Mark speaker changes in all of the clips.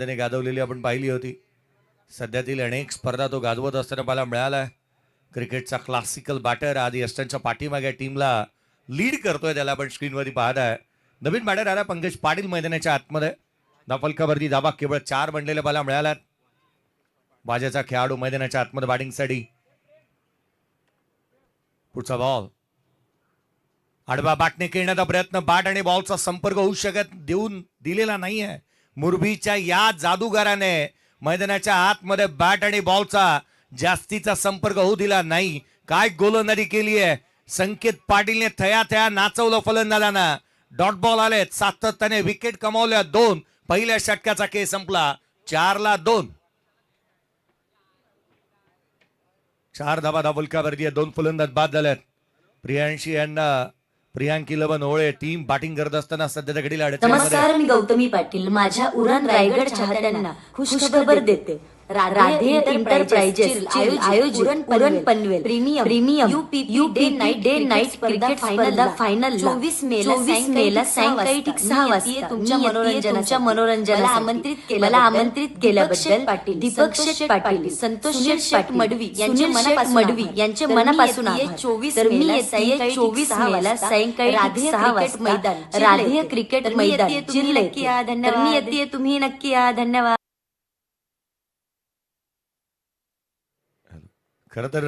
Speaker 1: त्याने गाजवलेली आपण पाहिली होती. सध्यातील अनेक स्पर्धा तो गाजवत असताना मला मिळाला. क्रिकेटचा क्लासिकल बॅटर आधी यष्टांच्या पाठीमागे टीमला लीड करतोय, त्याला आपण स्क्रीनवरती पाहत आहे. नवीन बॅटर आला पंकज पाटील मैदानाच्या आतमध्ये. धाफलकावरती धाबा केवळ 4 बनलेल्या बाला मिळाल्यात. बाजाचा खेळाडू मैदानाच्या आतमध्ये बॅटिंगसाठी. पुढचा बॉल आडवा बॅटने खेळण्याचा प्रयत्न, बॅट आणि बॉलचा संपर्क होऊ शकत देऊन दिलेला नाहीये. मुरबीच्या या जादूगाराने मैदानाच्या आतमध्ये बॅट आणि बॉलचा जास्तीचा संपर्क होऊ दिला नाही. काय गोलंदाजी केली आहे संकेत पाटीलने, थया थया नाचवलं फलंदाजांना. डॉट बॉल आलेत, सातत्याने विकेट कमावल्या 2. पहिल्या षटकाचा खेळ संपला 4-2. 4 धावा धावलकावरती 2 फलंदाज बाद झालेत. प्रियांशी यांना प्रियांकी लवन ओळे टीम बॅटिंग करत असताना सध्याच्या घडीला
Speaker 2: नमस्कार, मी गौतमी पाटील. माझ्या उरण रायगड चाहत्यांना खुशखबर देते. राधे एंटरप्राइजेस आयोजित Uran Panvel premium UP day night cricket final 24 मेला सायंकाळी ठीक 6 वाजता तुमच्या मनोरंजनाला मला आमंत्रित केल्याबद्दल दीपक शेठ पाटील, संतोष शेठ मडवी यांचे मनापासून आभार. तर मी येते 24 मेला सायंकाळी 6 वाजता राधे क्रिकेट मैदान जिल्हे. तर मी येते, तुम्ही नक्की या. धन्यवाद.
Speaker 1: खरं तर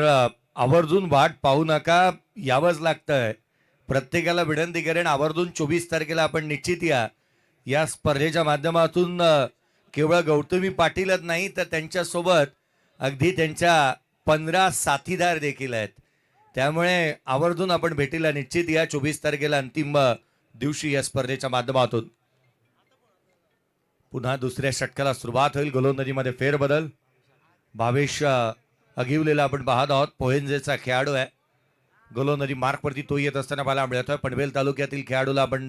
Speaker 1: आवर्जून वाट पाहू नका, यावंच लागतंय. प्रत्येकाला विनंती करेन, आवर्जून 24 तारखेला आपण निश्चित या स्पर्धेच्या माध्यमातून केवळ गौतमी पाटीलच नाही तर त्यांच्यासोबत अगदी त्यांच्या 15 साथीदार देखील आहेत. त्यामुळे आवर्जून आपण भेटीला निश्चित या 24 तारखेला अंतिम दिवशी या स्पर्धेच्या माध्यमातून. पुन्हा दुसऱ्या षटकाला सुरुवात होईल. गोलंदाजीमध्ये फेरबदल. भावेश अगिवलेला आपण पाहत आहोत. पोहेंजेचा खेळाडू आहे. गोलंदाजी मार्कवरती तो येत असताना मला मिळतोय. पनवेल तालुक्यातील खेळाडूला आपण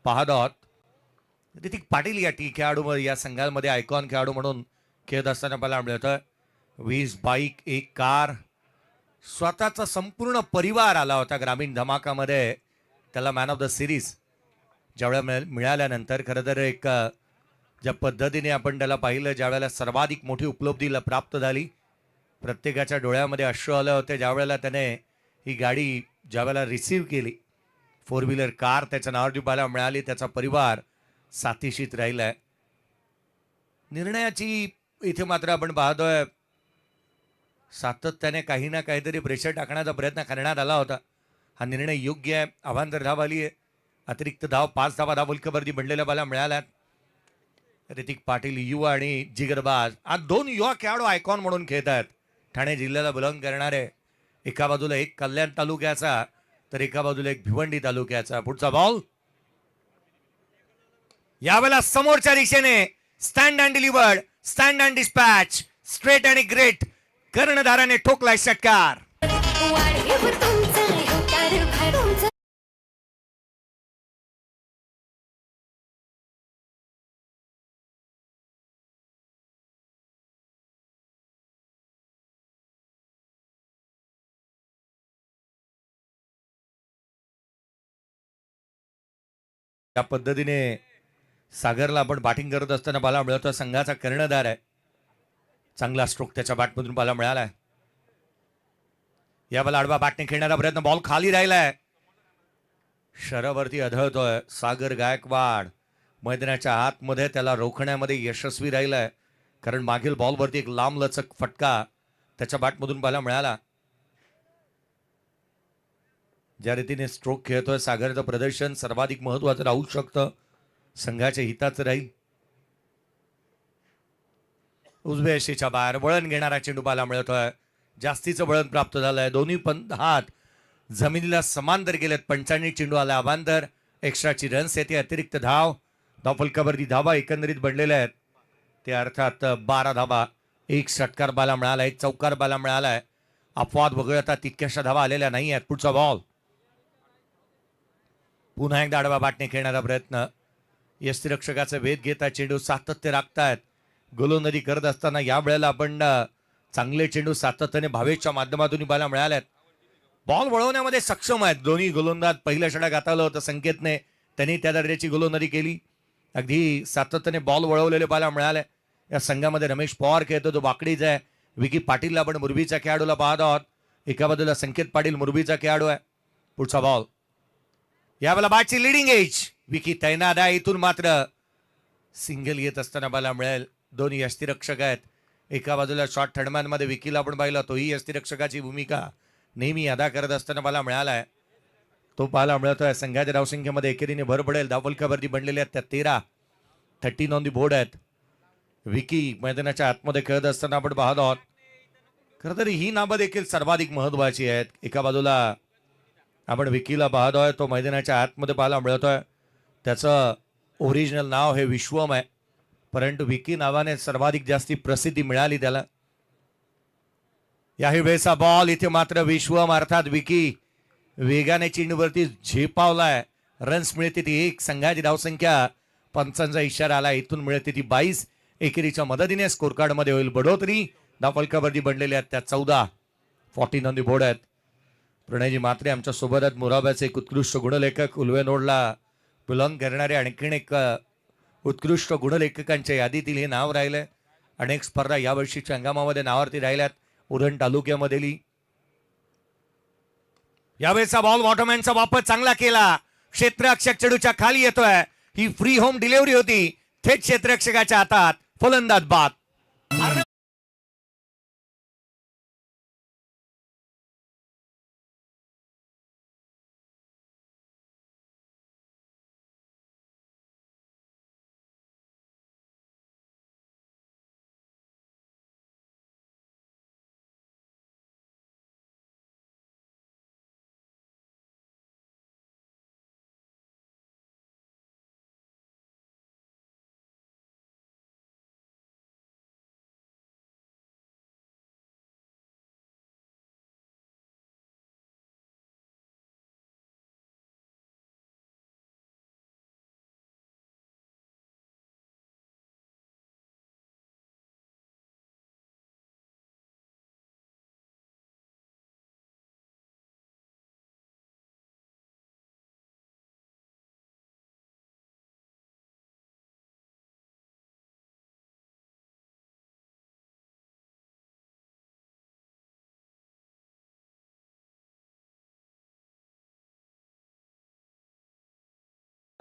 Speaker 1: पाहत आहोत. ऋतिक पाटील या खेळाडू या संघामध्ये आयकॉन खेळाडू म्हणून खेळत असताना मला मिळतोय. 20 बाईक, 1 कार, स्वतःचा संपूर्ण परिवार आला होता ग्रामीण धमाकामध्ये. त्याला मॅन ऑफ द सिरीज ज्यावेळेला मिळाल्यानंतर खरं तर एक ज्या पद्धतीने आपण त्याला पाहिलं, ज्यावेळेला सर्वाधिक मोठी उपलब्धीला प्राप्त झाली, प्रत्येकाच्या डोळ्यामध्ये अश्रू आले होते ज्यावेळेला त्याने ही गाडी ज्यावेळेला रिसीव्ह केली. 4 व्हीलर कार त्याच्या नावावर पाहायला मिळाली. त्याचा परिवार साथीशीत राहिलाय. निर्णयाची इथे मात्र आपण पाहतोय सातत्याने काही ना काहीतरी प्रेशर टाकण्याचा प्रयत्न करण्यात आला होता. हा निर्णय योग्य आहे. अवांतर धाव आली आहे. अतिरिक्त धाव 5 धावा धावलकावरती बनलेल्या बाला मिळाल्यात. ऋतिक पाटील युवा आणि जिगरबाज, आज 2 युवा खेळाडू आयकॉन म्हणून खेळत आहेत. ठाणे जिल्ह्याला बिलॉंग करणारे. एका बाजूला एक कल्याण तालुक्याचा तर एका बाजूला एक भिवंडी तालुक्याचा. पुढचा बॉल यावेळेला समोरच्या दिशेने stand and delivered, stand and dispatch, straight आणि ग्रेट कर्णधाराने ठोकलाय षटकार. त्या पद्धतीने सागरला आपण बॅटिंग करत असताना बाला मिळतो. संघाचा कर्णधार आहे. चांगला स्ट्रोक त्याच्या बॅटमधून बाला मिळालाय. या बाला आडवा बॅटने खेळण्याचा प्रयत्न, बॉल खाली राहिलाय. शरावरती आढळतोय सागर गायकवाड. मैदानाच्या आतमध्ये त्याला रोखण्यामध्ये यशस्वी राहिलाय, कारण मागील बॉलवरती एक लांब लचक फटका त्याच्या बॅटमधून बाला मिळाला. ज्या रीतीने स्ट्रोक खेळतोय सागरचं प्रदर्शन सर्वाधिक महत्वाचं राहू शकतं, संघाच्या हिताचं राहील. उजव्या यशीच्या बाहेर वळण घेणारा चेंडू बाला मिळतोय. जास्तीचं वळण प्राप्त झालंय. दोन्ही हात जमिनीला समांतर गेलेत. 95 चेंडू आला अवांतर. एक्स्ट्राची रन्स येते. अतिरिक्त धाव धावफलकावरती धावा एकंदरीत बनलेल्या आहेत. ते अर्थात 12 धावा. 1 षटकार बाला मिळाला, 1 चौकार बाला मिळालाय. अपवाद वगळता तितक्याशा धावा आलेल्या नाही आहेत. पुढचा बॉल पुन्हा एकदा आडवा बॅटने खेळण्याचा प्रयत्न. यष्टिरक्षकाचा वेध घेता चेंडू सातत्य राखतायत. गोलंदाजी करत असताना या वेळेला आपण चांगले चेंडू सातत्याने भावेशच्या माध्यमातून बाला मिळाल्यात. बॉल वळवण्यामध्ये सक्षम आहेत दोन्ही गोलंदाज. पहिल्या षटक हाताळलं होतं संकेतने, त्यांनी त्या दर्जाची गोलंदाजी केली. अगदी सातत्याने बॉल वळवलेले पाहायला मिळाले या संघामध्ये. रमेश पवार खेळतो, तो वाकडीच आहे. विकी पाटीलला आपण मुरबीच्या खेळाडूला पाहत आहोत. एका बाजूला संकेत पाटील मुरबीचा खेळाडू आहे. पुढचा बॉल, यावेळेला बॅटची लिडिंग एज. विकी तैनात आहे. इथून मात्र सिंगल येत असताना पाहायला मिळेल. दोन यष्टीरक्षक आहेत. एका बाजूला शॉर्ट थर्डमॅनमध्ये विकीला आपण पाहिलं, तोही यष्टीरक्षकाची भूमिका नेहमी अदा करत असताना मला मिळाला आहे. तो पाहायला मिळतोय. संघाच्या धावसंख्येमध्ये एकेरीने भर पडेल. धावफलकावरती बनलेल्या त्या 13 ऑन दी बोर्ड आहेत. विकी मैदानाच्या आतमध्ये खेळत असताना आपण पाहत आहोत. खरं तर ही नावं देखील सर्वाधिक महत्वाची आहेत. एका बाजूला आपण विकीला पाहतोय, तो मैदानाच्या आतमध्ये पाहायला मिळतोय. त्याचं ओरिजिनल नाव हे विश्वम आहे, परंतु विकी नावाने सर्वाधिक जास्ती प्रसिद्धी मिळाली त्याला. याही वेळेचा बॉल, इथे मात्र विश्वम अर्थात विकी वेगाने चेंडूवरती झेपावलाय. रन्स मिळते ती 1. संघाची धावसंख्या, पंचांचा इशारा आला, इथून मिळते ती 22. एकेरीच्या मदतीने स्कोर कार्ड मध्ये होईल बढोतरी. धावफलकावरती बनलेल्या आहेत त्या 14 ऑन दी बोर्ड आहेत. प्रणयजी म्हात्रे आमच्या सोबत आहेत. मुराबाचे एक उत्कृष्ट गुणलेखक, उल्वे नोडला बिलॉंग करणारे आणखीन एक उत्कृष्ट गुणलेखकांच्या यादीतील हे नाव राहिलंय. अनेक स्पर्धा यावर्षीच्या हंगामामध्ये नावावरती राहिल्यात उरण तालुक्यामधली. यावेळेचा बॉल, वॉटरमॅनचा वापर चांगला केला. क्षेत्ररक्षक चेंडूच्या खाली येतोय. ही फ्री होम डिलिव्हरी होती, थेट क्षेत्ररक्षकाच्या हातात. फलंदाज बाद.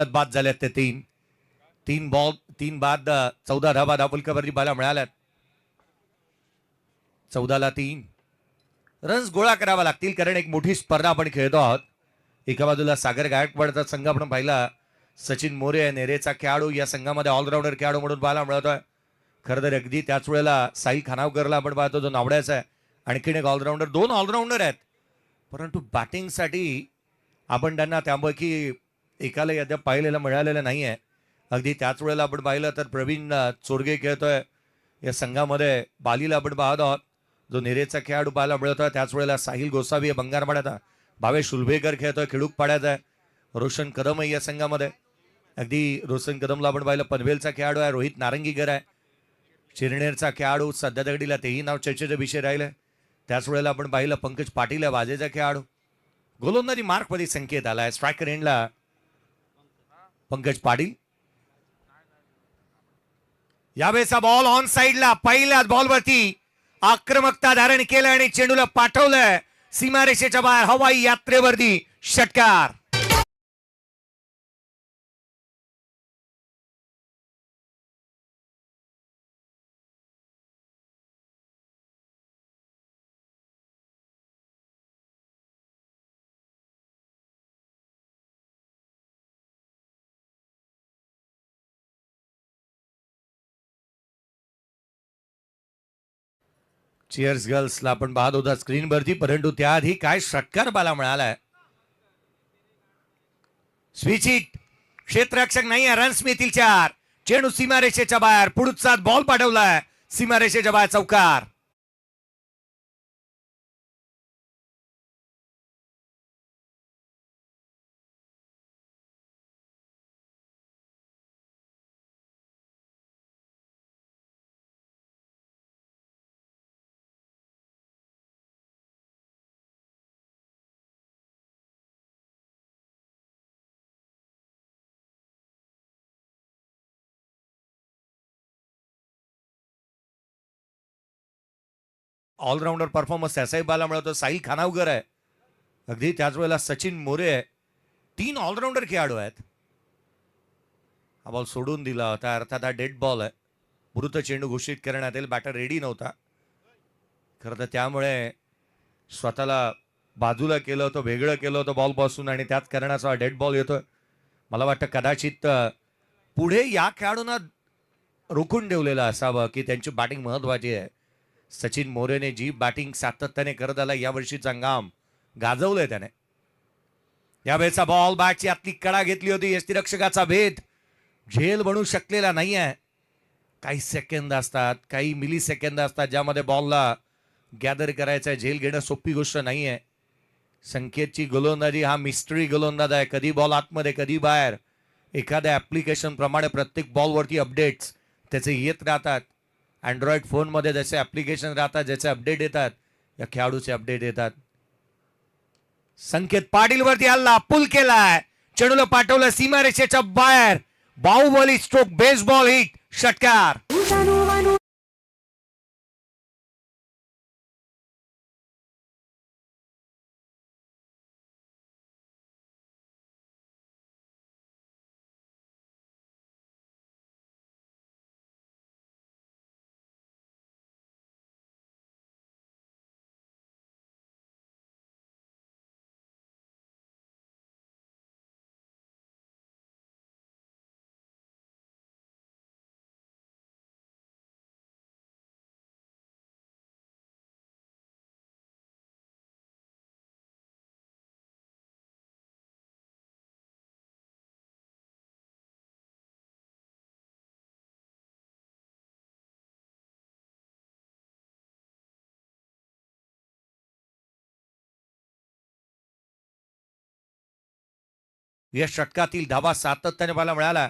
Speaker 1: बाद झाल्यात ते 3 बॉल 3 बाद 14 धावा धावफलकावरती बाला मिळाल्यात. 14ला 3 रन्स गोळा करावा लागतील, कारण एक मोठी स्पर्धा आपण खेळतो आहोत. एका बाजूला सागर गायकवाडचा संघ आपण पाहिला. सचिन मोरे आहे नेरेचा खेळाडू, या संघामध्ये ऑलराऊंडर खेळाडू म्हणून पाहायला मिळतोय. खरं तर अगदी त्याच वेळेला साई खानावकरला आपण पाहतो, जो नावड्याचा आहे. आणखीन एक ऑलराऊंडर, 2 ऑलराऊंडर आहेत, परंतु बॅटिंगसाठी आपण त्यांना त्यापैकी एकाला अद्याप पाहिलेलं मिळालेलं नाही आहे. अगदी त्याच वेळेला आपण पाहिलं तर प्रवीण चोरगे खेळतोय या संघामध्ये. बालीला आपण पाहत आहोत, जो नेरेचा खेळाडू पाहायला मिळतोय. त्याच वेळेला साहिल गोसावी बंगारपाड्याचा. भावेश उल्भेकर खेळतोय खिडूक पाड्याचा आहे. रोशन कदम आहे या संघामध्ये. अगदी रोशन कदमला आपण पाहिलं, पनवेलचा खेळाडू आहे. रोहित नारंगीकर आहे चिरनेरचा खेळाडू, सध्या तगडीला तेही नाव चर्चेचा विषय राहिलं. त्याच वेळेला आपण पाहिलं पंकज पाटील आहे वाजेचा खेळाडू. गोलंदाजी मार्कमध्ये संकेत आलाय. स्ट्रायकर एंडला पंकज पाटील. यावेळेचा बॉल ऑन साइडला, पहिल्याच बॉलवरती आक्रमकता धारण केलं आणि चेंडूला पाठवलंय सीमारेषेच्या बाहेर. हवाई यात्रेवरती षटकार. चिअर्स गर्ल्सला आपण पाहत होता स्क्रीनवरती, परंतु त्याआधी काय षटकार बाला मिळालाय. स्विच हिट, क्षेत्ररक्षक नाही आहे, रन्स मिळतील 4. चेंडू सीमारेषेच्या बाहेर, पुढचा बॉल पाठवलाय सीमारेषेच्या बाहेर, चौकार. ऑलराऊंडर परफॉर्मन्स त्याचाही पाहायला मिळतो. साहिल खानावकर आहे, अगदी त्याच वेळेला सचिन मोरे आहे. 3 ऑलराऊंडर खेळाडू आहेत. हा बॉल सोडून दिला होता, अर्थात हा डेड बॉल आहे. मृत चेंडू घोषित करण्यात येईल. बॅटर रेडी नव्हता खरं तर, त्यामुळे स्वतःला बाजूला केलं होतं, वेगळं केलं होतं बॉलपासून आणि त्याच करण्याचा डेड बॉल येतोय. मला वाटतं कदाचित पुढे या खेळाडूंना रोखून ठेवलेलं असावं की त्यांची बॅटिंग महत्वाची आहे. सचिन मोरेने जी बॅटिंग सातत्याने करत आला यावर्षीचा हंगाम गाजवलंय त्याने. यावेळेचा बॉल बॅटची आतली कडा घेतली होती. यष्टीरक्षकाचा भेद झेल बनू शकलेला नाही आहे. काही सेकंद असतात, काही मिली सेकंद असतात ज्यामध्ये बॉलला गॅदर करायचं आहे. झेल घेणं सोपी गोष्ट नाही आहे. संकेतची गोलंदाजी हा मिस्ट्री गोलंदाज आहे. कधी बॉल आतमध्ये कधी बाहेर. एखाद्या ऍप्लिकेशन प्रमाणे प्रत्येक बॉलवरती अपडेट्स त्याचे येत राहतात. अँड्रॉइड फोनमध्ये जसे ऍप्लिकेशन राहतात, ज्याचे अपडेट येतात, या खेळाडूचे अपडेट येतात. संकेत पाटील वरती हल्ला, पुल केलाय, चेंडूला पाठवलं सीमारेषेच्या बाहेर. बाहुबली स्ट्रोक बेसबॉल हिट, षटकार. या षटकातील धावा सातत्याने पाहायला मिळाला.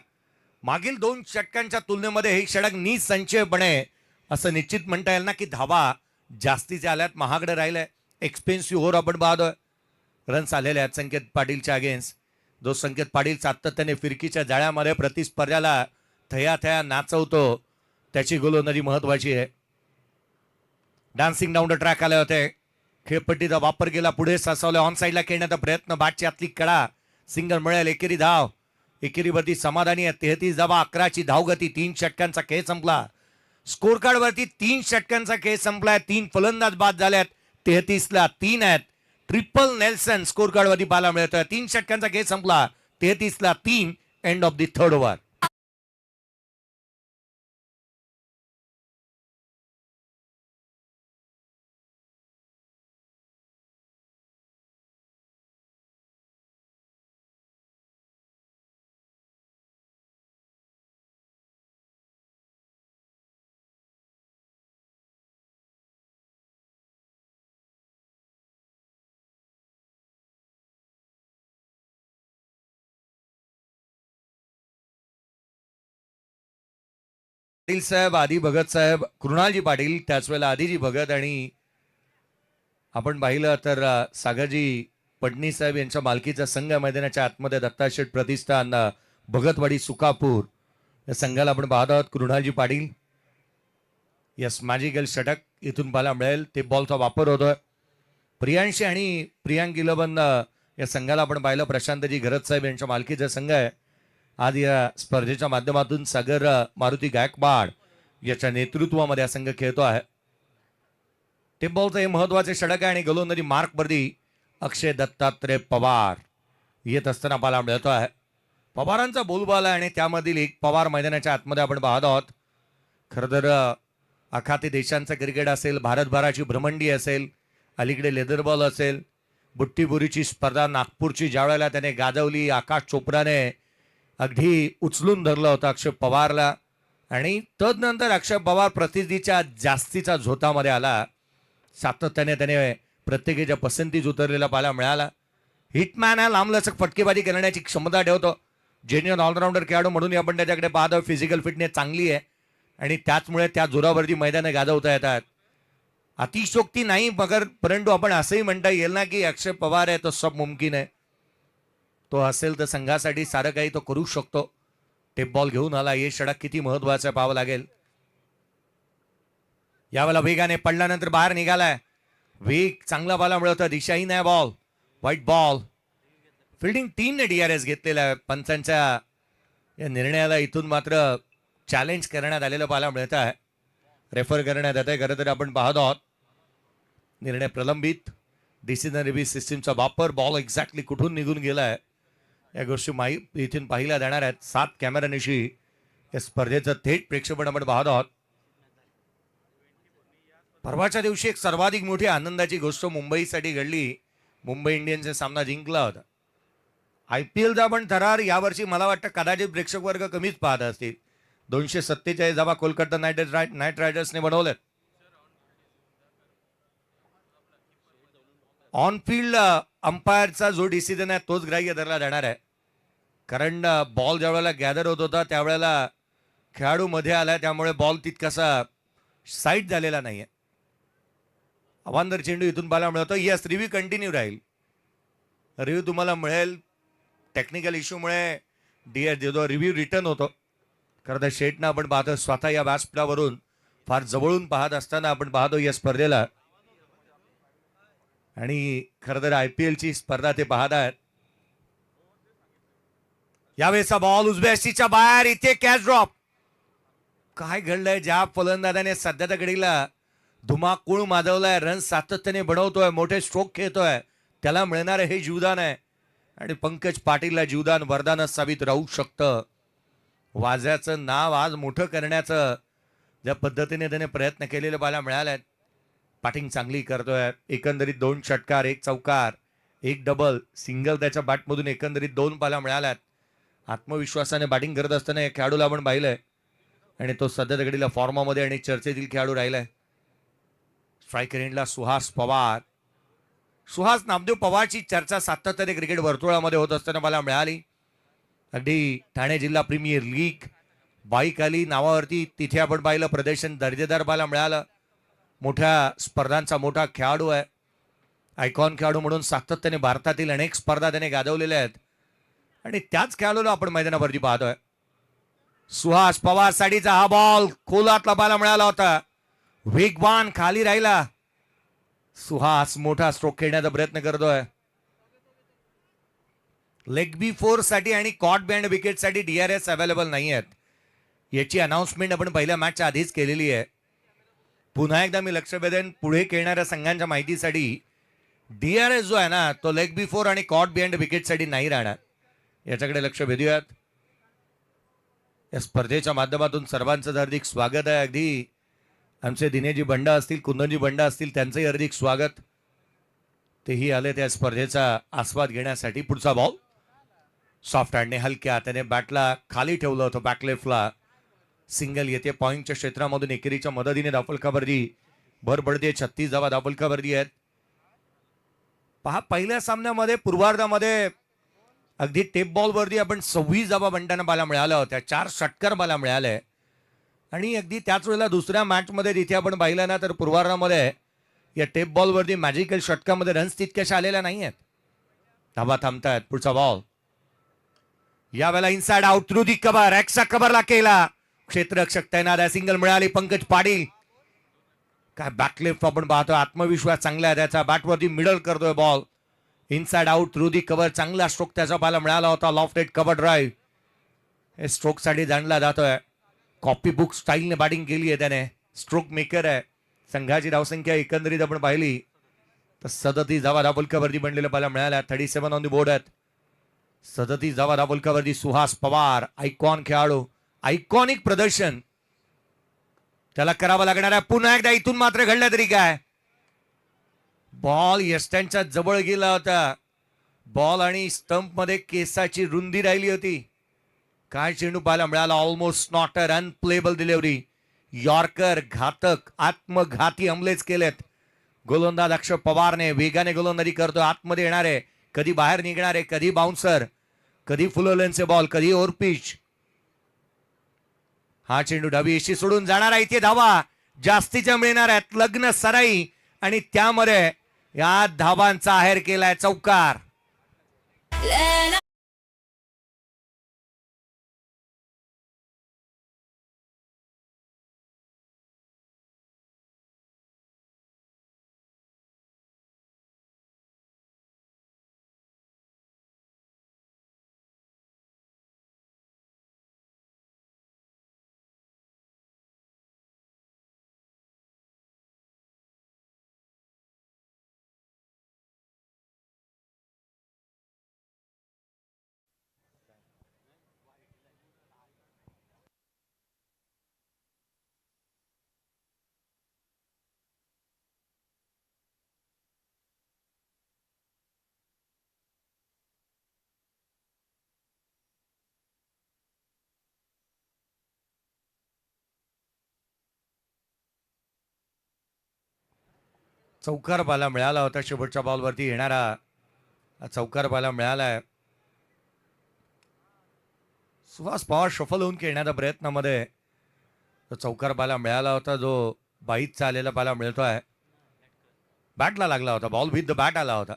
Speaker 1: मागील 2 षटकांच्या तुलनेमध्ये हे षटक निसंशयपणे असं निश्चित म्हणता येईल ना की धावा जास्तीच्या आल्यात, महागडे राहिले. एक्सपेन्सिव्ह ओव्हर आपण पाहतोय. रन्स आलेले आहेत संकेत पाटीलच्या अगेन्स्ट. जो संकेत पाटील सातत्याने फिरकीच्या जाळ्यामध्ये प्रतिस्पर्ध्याला थया थया नाचवतो, त्याची गोलंदाजी महत्वाची आहे. डान्सिंग डाऊन द ट्रॅक आले होते. खेळपट्टीचा वापर केला, पुढे साचवले, ऑन साईडला खेळण्याचा प्रयत्न, बॅटची आतली कडा, सिंगल मिळेल. एकेरी धाव, एकेरीवरती समाधानी आहे. 33 धावा, 11ची धावगती. 3 षटकांचा खेळ संपला. स्कोर कार्ड वरती 3 षटकांचा खेळ संपलाय. 3 फलंदाज बाद झाल्यात. 33ला 3 आहेत. ट्रिपल नेल्सन स्कोर कार्ड वरती पाहायला मिळतोय. 3 षटकांचा खेळ संपला. 33ला 3. End of the third over. Patil साहेब, आदी भगत साहेब, कृणालजी पाटील, त्याच वेळेला आदिजी भगत आणि आपण पाहिलं तर सागरजी पडणी साहेब यांच्या मालकीचा संघ मैदानाच्या आतमध्ये दत्ताशेठ प्रतिष्ठान, भगतवाडी, सुकापूर या संघाला आपण पाहत आहोत. कृणालजी पाटील, यस मॅजिकल षटक इथून पाहायला मिळेल. ते बॉलचा वापर होतोय. प्रियांशी आणि प्रियांक इलेवन या संघाला आपण पाहिलं. प्रशांतजी घरत साहेब यांच्या मालकीचा संघ आहे. आज या स्पर्धेच्या माध्यमातून सागर मारुती गायकवाड याच्या नेतृत्वामध्ये हा संघ खेळतो आहे. टेप बॉलचं हे महत्वाचे षटक आहे आणि गोलंदाजी मार्कवरती अक्षय दत्तात्रय पवार येत असताना पाहायला मिळतो आहे. पवारांचा बोलबाला आहे आणि त्यामधील एक पवार मैदानाच्या आतमध्ये आपण पाहत आहोत. खरं तर आखाती देशांचं क्रिकेट असेल, भारतभराची भ्रमंडी असेल, अलीकडे लेदर बॉल असेल, बुट्टीबुरीची स्पर्धा नागपूरची ज्या वेळेला त्याने गाजवली, आकाश चोप्राने अगदी उचलून धरलं होतं अक्षय पवारला आणि तदनंतर अक्षय पवार प्रसिद्धीच्या जास्तीच्या झोतामध्ये आला. सातत्याने त्याने प्रत्येकाच्या पसंतीच उतरलेला पाहायला मिळाला. हिटमॅन हा लांबलचक फटकेबाजी करण्याची क्षमता ठेवतो. जेन्युअन ऑलराऊंडर खेळाडू म्हणून आपण त्याच्याकडे पाहतो. फिजिकल फिटनेस चांगली आहे आणि त्याचमुळे त्या जोरावरती मैदाने गाजवता येतात. अतिशोक्ती नाही मगर परंतु आपण असंही म्हणता येईल ना की अक्षय पवार आहे तो सब मुमकिन आहे. तो असेल तर संघासाठी सारं काही तो करू शकतो. टेप बॉल घेऊन आला. हे षटक किती महत्वाचं पाहावं लागेल. यावेळेला वेगाने पडल्यानंतर बाहेर निघालाय. वेग चांगला बाला मिळवतो. दिशाही नाही बॉल. White ball. फिल्डिंग टीमने DRS घेतलेला आहे. पंचांच्या या निर्णयाला इथून मात्र चॅलेंज करण्यात आलेलं पाहायला मिळत आहे. रेफर करण्यात येत आहे. खरं तर आपण पाहत आहोत निर्णय प्रलंबित. डिसिजन रिव्ह्यू सिस्टीमचा वापर. बॉल एक्झॅक्टली कुठून निघून गेलाय या गोष्टी इथून पाहिल्या जाणार आहेत. 7 कॅमेरानिशी या स्पर्धेचं थेट प्रेक्षेपण आपण पाहत आहोत. परवाच्या दिवशी एक सर्वाधिक मोठी आनंदाची गोष्ट मुंबईसाठी घडली. मुंबई इंडियन्सचा सामना जिंकला होता. IPLचा पण थरार यावर्षी मला वाटतं कदाचित प्रेक्षक वर्ग कमीच पाहत असतील. 247 धावा कोलकाता नाईट रायडर्सने बनवलेत. ऑन फील्ड अंपायरचा जो डिसिजन आहे तोच ग्राह्य धरला जाणार आहे. कारण बॉल ज्या वेळेला गॅदर होत होता त्यावेळेला खेळाडू मध्ये आलाय, त्यामुळे बॉल तितकासा साईड झालेला नाहीये. अवांतर चेंडू इथून पाहायला मिळतो. यस, रिव्ह्यू कंटिन्यू राहील. रिव्ह्यू तुम्हाला मिळेल. टेक्निकल इश्यूमुळे रिव्ह्यू रिटर्न होतो. खरं तर शेटनं आपण पाहतो स्वतः या व्यासपीठावरून फार जवळून पाहत असताना आपण पाहतो या स्पर्धेला. आणि खरं तर IPLची स्पर्धा ते पाहत आहेत. यावेळेचा बॉल उजव्या हस्तीच्या बाहेर. इथे कॅच ड्रॉप. काय घडलंय? ज्या फलंदाजाने सध्याच्या घडीला धुमाकूळ माजवलाय, रन सातत्याने बनवतोय, मोठे स्ट्रोक खेळतोय, त्याला मिळणार हे जीवदान आहे. आणि पंकज पाटीलला जीवदान वरदानच साबित राहू शकतं. वाज्याचं नाव आज मोठं करण्याचं ज्या पद्धतीने त्याने प्रयत्न केलेले पाहायला मिळाले. बॅटिंग चांगली करतोय. एकंदरीत 2 षटकार, 1 चौकार, 1 डबल, सिंगल त्याच्या बॅटमधून एकंदरीत 2 पाहायला मिळाल्यात. आत्मविश्वासाने बॅटिंग करत असताना या खेळाडूला आपण पाहिलंय आणि तो सध्याच्या घडीला फॉर्मामध्ये आणि चर्चेतील खेळाडू राहिलाय. स्ट्रायकर एंडला सुहास पवार. सुहास नामदेव पवारची चर्चा सातत्याने क्रिकेट वर्तुळामध्ये होत असताना मला मिळाली. अगदी ठाणे जिल्हा प्रीमियर लीग बाईक आली नावावरती तिथे आपण पाहिलं प्रदर्शन दर्जेदार पाहायला मिळालं. मोठ्या स्पर्धांचा मोठा खेळाडू आहे. आयकॉन खेळाडू म्हणून सातत्याने भारतातील अनेक स्पर्धा त्याने गाजवलेल्या आहेत आणि त्याच खेळाडूला आपण मैदानावरती पाहतोय. सुहास पवार साडीचा हा बॉल खोलातला पाहायला मिळाला होता. वेगवान खाली राहिला. सुहास मोठा स्ट्रोक खेळण्याचा प्रयत्न करतोय. लेग बी 4 साठी आणि कॉट बँड विकेट साठी DRS अवेलेबल नाही आहेत. याची अनाउन्समेंट आपण पहिल्या मॅचच्या आधीच केलेली आहे. पुन्हा एकदा मी लक्ष वेधेन पुढे खेळणाऱ्या संघांच्या माहितीसाठी DRS जो आहे ना तो लेग बी 4 आणि कॉट बिहाइंड विकेट साठी नाही राहणार. याच्याकडे लक्ष वेधूयात. या स्पर्धेच्या माध्यमातून सर्वांचं हार्दिक स्वागत आहे. अगदी आमचे दिनेजी बंडा असतील, कुंदनजी बंडा असतील, त्यांचंही हार्दिक स्वागत. तेही आले त्या स्पर्धेचा आस्वाद घेण्यासाठी. पुढचा बॉल सॉफ्ट हँडने हलक्या त्याने बॅटला खाली ठेवलं होतं. बॅकलेफ्टला सिंगल येते. पॉईंटच्या क्षेत्रामधून एकेरीच्या मदतीने धावफलकावरती भर पडते. 36 धावा धावफलकावरती आहेत. पहा, पहिल्या सामन्यामध्ये पूर्वार्धामध्ये अगदी टेप बॉलवरती आपण 26 धावा बंडाना पाहायला मिळाल्या होत्या. 4 षटकार पाहायला मिळाले. आणि अगदी त्याच वेळेला दुसऱ्या मॅचमध्ये जिथे आपण पाहिलं ना तर पूर्वार्धामध्ये या टेप बॉलवरती मॅजिकल षटकामध्ये रन्स तितक्याशा आलेल्या नाही आहेत. धावा थांबतायत. पुढचा बॉल यावेळेला inside out through the cover. Extra कव्हरला केला. क्षेत्ररक्षक तैनात आहे. सिंगल मिळाली. पंकज पाटील काय बॅकलेफ्ट आपण पाहतोय. आत्मविश्वास चांगला आहे त्याचा. बॅटवरती मिडल करतोय ball. Inside out through the cover. चांगला स्ट्रोक त्याचा पाहायला मिळाला होता. लॉफ्टेड कव्हर ड्राईव्ह हे स्ट्रोक साठी जाणला जातोय. कॉपी बुक स्टाईलने बॅटिंग केली आहे त्याने. स्ट्रोक मेकर आहे. संघाची धावसंख्या एकंदरीत आपण पाहिली तर 37 धावा धावफलकावरती बनलेलं पाहायला मिळाल्या. 37 ऑन दी बोर्ड आहेत. 37 धावा धावफलकावरती सुहास पवार आयकॉन खेळाडू. आयकॉनिक प्रदर्शन त्याला करावं लागणार आहे. पुन्हा एकदा इथून मात्र घडलं तरी काय. बॉल यष्ट्यांच्या जवळ गेला होता. बॉल आणि स्टंप मध्ये केसाची रुंदी राहिली होती. काय चेंडू पाहायला मिळाला. Almost not a unplayable delivery. Yorker घातक आत्मघाती हमलेच केलेत. गोलंदाज अक्षय पवारने वेगाने गोलंदाजी करतो. आतमध्ये येणार आहे, कधी बाहेर निघणार आहे, कधी बाउन्सर, कधी फुलवलेनचे बॉल, कधी ओव्हरपिच. हा चेंडू डावी एशी सोडून जाणार आहे. इथे धावा जास्तीच्या मिळणार आहेत. लग्न सराई आणि त्यामध्ये या धावांचा आहेर केलाय. चौकार. चौकार पाला मिळाला होता शेवटच्या बॉलवरती येणारा चौकार पाला मिळालाय. सुहास पवार शफल होऊन खेळण्याच्या प्रयत्नामध्ये चौकार पाला मिळाला होता जो बाईतचा आलेला पाला मिळतोय. बॅटला लागला होता, बॉल विथ द बॅट आला होता.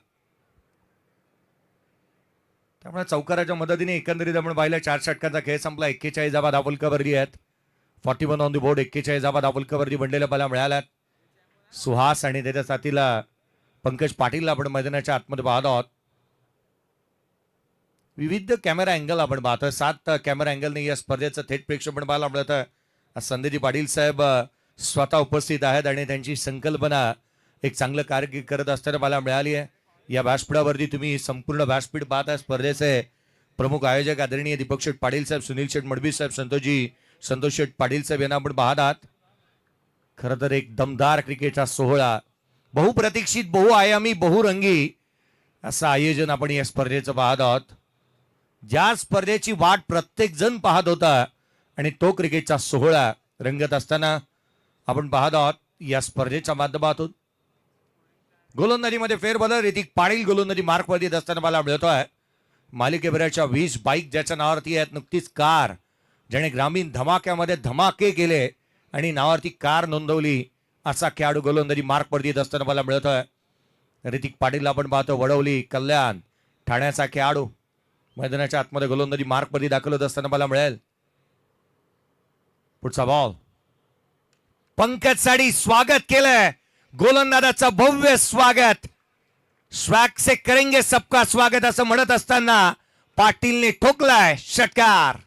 Speaker 1: त्यामुळे चौकाराच्या मदतीने एकंदरीत आपण पाहिलं 4 षटकांचा खेळ संपला. 41 धावा धावफलकावरती आहेत. 41 ऑन द बोर्ड. 41 धावा धावफलकावरती बनलेल्या पाला मिळाल्यात. सुहास आणि त्याच्या साथीला पंकज पाटील आपण मैदानाच्या आतमध्ये पाहत आहोत. विविध कॅमेरा अँगल आपण पाहतोय. 7 कॅमेरा अँगलने या स्पर्धेचं थेट प्रेक्षेपण पाहायला मिळत आहे. संदेजी पाटील साहेब स्वतः उपस्थित आहेत आणि त्यांची संकल्पना एक चांगलं कार्य करत असताना मला मिळाली आहे. या व्यासपीठावरती तुम्ही संपूर्ण व्यासपीठ पाहता. स्पर्धेचे प्रमुख आयोजक आदरणीय दीपक शेठ पाटील साहेब, सुनील शेठ मडवी साहेब, संतोष शेठ पाटील साहेब यांना आपण पाहत आहात. खरं तर एक दमदार क्रिकेटचा सोहळा, बहुप्रतीक्षित, बहुआयामी, बहुरंगी असं आयोजन आपण या स्पर्धेचं पाहत आहोत. ज्या स्पर्धेची वाट प्रत्येक जण पाहत होता आणि तो क्रिकेटचा सोहळा रंगत असताना आपण पाहत आहोत या स्पर्धेच्या माध्यमातून. गोलंदाजीमध्ये फेरबदल. ऋतिक पाटील गोलंदाजी मार्कवरती येत असताना मला मिळतोय. मालिकेभराच्या 20 बाईक ज्याच्या नावावरती आहेत. नुकतीच कार ज्याने ग्रामीण धमाक्यामध्ये धमाके केले आणि नावावरती कार नोंदवली असा खेळाडू गोलंदाजी मार्कवरती येत असताना मला मिळतोय. ऋतिक पाटील आपण पाहतो. वडवली, कल्याण, ठाण्याचा खेळाडू मैदानाच्या आतमध्ये गोलंदाजी मार्कवरती दाखल होत असताना मला मिळेल. पुढचा बॉल. पंकज साठी स्वागत केलंय. गोलंदाजाचं भव्य स्वागत. स्वॅग से करेंगे सबका स्वागत असं म्हणत असताना पाटीलने ठोकलाय षटकार.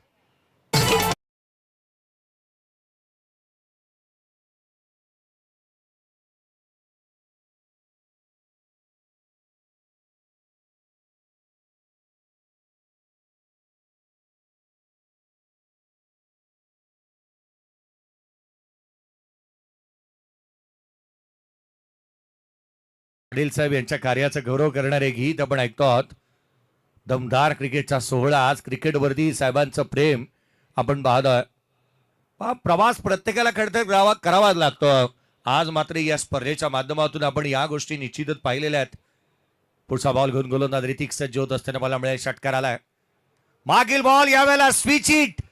Speaker 1: पाटील साहेब यांच्या कार्याचा गौरव करणारे गीत आपण ऐकतो आहोत. दमदार क्रिकेटचा सोहळा. आज क्रिकेटवरती साहेबांचं प्रेम आपण पाहतोय. प्रवास प्रत्येकाला खरंतर करावाच लागतो. आज मात्र या स्पर्धेच्या माध्यमातून आपण या गोष्टी निश्चितच पाहिलेल्या आहेत. पुढचा बॉल घेऊन गोलंदाज ऋतिक सज्ज होत असताना मला मिळेल. षटकार आलाय. मागील बॉल यावेळेला स्विच हिट.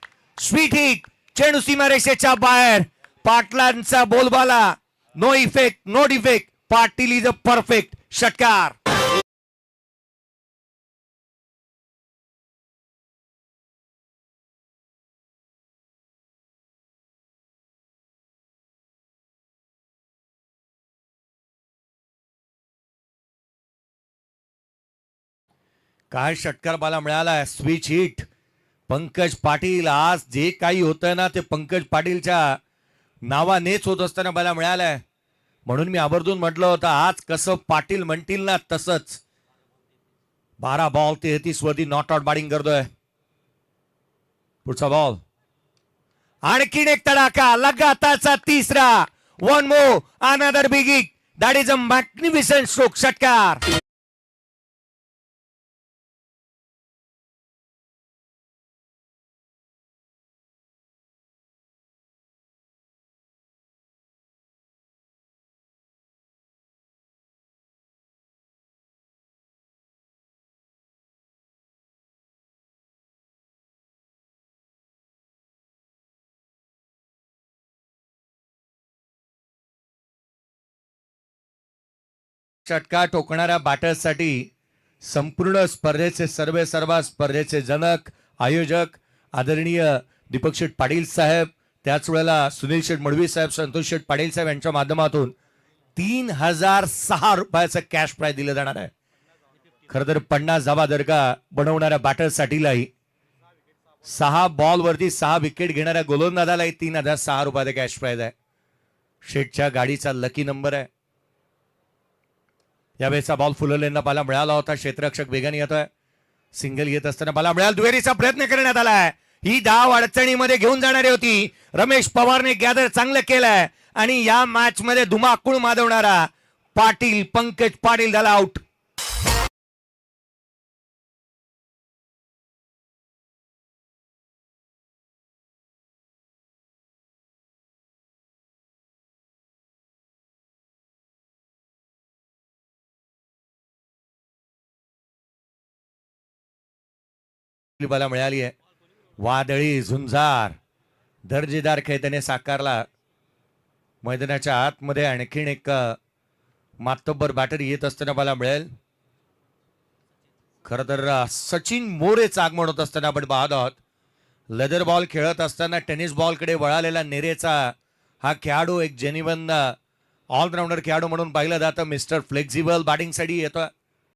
Speaker 1: चेंडू सीमारेषेच्या बाहेर. पाटलांचा बोलबाला. No effect, no defect. Patil is a perfect. षटकार. काय षटकार मला मिळालाय. Switch hit. पंकज पाटील. आज जे काही होतंय ना ते पंकज पाटीलच्या नावानेच होत असताना मला मिळालंय. म्हणून मी आवर्जून म्हटलं होतं आज कसं पाटील म्हणतील ना तसंच. 12 बॉल 33 वरती नॉट आउट बॅटिंग करतोय. पुढचा बॉल. आणखीन एक तडाखा. लगातारचा तिसरा. One more, another big hit. That is a magnificent stroke. षटकार. षटकार ठोकणाऱ्या बॅटर्ससाठी संपूर्ण स्पर्धेचे सर्व स्पर्धेचे जनक, आयोजक आदरणीय दीपक शेठ पाटील साहेब, त्याच वेळेला सुनील शेठ मडवी साहेब, संतोष शेठ पाटील साहेब यांच्या माध्यमातून 3006 रुपयाचं कॅश प्राइज दिलं जाणार आहे. खरं तर 50 धावा जर का बनवणाऱ्या बॅटर्ससाठीलाही 6 बॉलवरती 6 विकेट घेणाऱ्या गोलंदाजालाही 3006 रुपयाचं कॅश प्राइज आहे. शेठच्या गाडीचा लकी नंबर आहे. यावेळेचा बॉल फुललेला पाला मिळाला होता. क्षेत्ररक्षक वेगाने येतोय. सिंगल येत असताना पाला मिळाला. दुहेरीचा प्रयत्न करण्यात आलाय. ही धाव अडचणीमध्ये घेऊन जाणारी होती. रमेश पवारने गॅदर चांगलं केलंय आणि या मॅच मध्ये धुमाकूळ माजवणारा पाटील, पंकज पाटील झाला आउट. बला मिळाली आहे. वादळी झुंजार दर्जेदार खेळ त्याने साकारला. मैदानाच्या आतमध्ये आणखीन एक मातब्बर बॅटर येत असताना मला मिळेल. खर तर सचिन मोरेचं आगमन होत असताना आपण पाहत आहोत. लेदर बॉल खेळत असताना टेनिस बॉलकडे वळालेला नेरेचा हा खेळाडू एक जेन्युइन ऑलराऊंडर खेळाडू म्हणून पाहिलं जातं. मिस्टर फ्लेक्झिबल बॅटिंगसाठी येतोय.